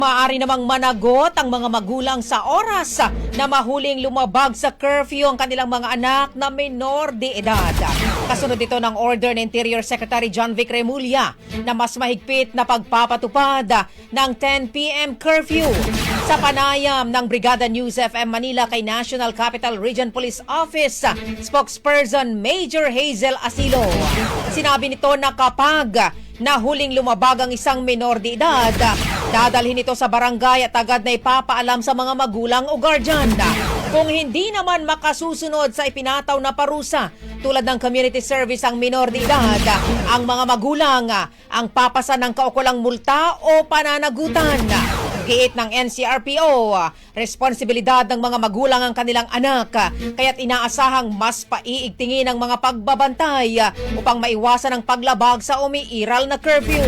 Maaari namang managot ang mga magulang sa oras na mahuling lumabag sa curfew ang kanilang mga anak na menor de edad. Kasunod ito ng order ng Interior Secretary John Vic Remulla na mas mahigpit na pagpapatupad ng 10 p.m. curfew. Sa panayam ng Brigada News FM Manila kay National Capital Region Police Office spokesperson Major Hazel Asilo, sinabi nito na kapag nahuling lumabag ang isang menor de edad, dadalhin ito sa barangay at agad na ipapaalam sa mga magulang o guardian. Kung hindi naman makasusunod sa ipinataw na parusa tulad ng community service ang menor de edad, ang mga magulang ang papasa ng kaukulang multa o pananagutan. Giit ng NCRPO, responsibilidad ng mga magulang ang kanilang anak, kaya't inaasahang mas paiigtingin ang mga pagbabantay upang maiwasan ang paglabag sa umiiral na curfew.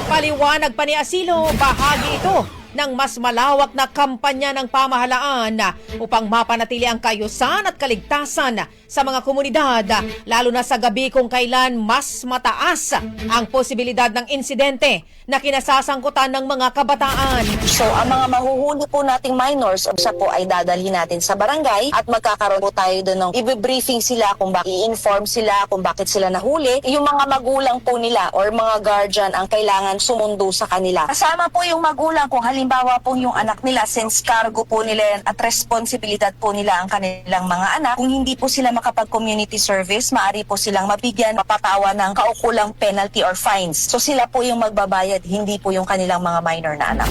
Paliwanag pa ni Asilo, bahagi ito ng mas malawak na kampanya ng pamahalaan upang mapanatili ang kaayusan at kaligtasan sa mga komunidad, lalo na sa gabi kung kailan mas mataas ang posibilidad ng insidente na kinasasangkutan ng mga kabataan. So, ang mga mahuhuli po nating minors, isa po ay dadalhin natin sa barangay at magkakaroon po tayo doon ng i-briefing sila kung bakit, i-inform sila kung bakit sila nahuli. Yung mga magulang po nila or mga guardian ang kailangan sumundo sa kanila. Kasama po yung magulang kung halimbawa po yung anak nila, since cargo po nila yan at responsibilidad po nila ang kanilang mga anak. Kung hindi po sila makapag-community service, maaari po silang mabigyan, mapatawa ng kaukulang penalty or fines. So sila po yung magbabayad, hindi po yung kanilang mga minor na anak.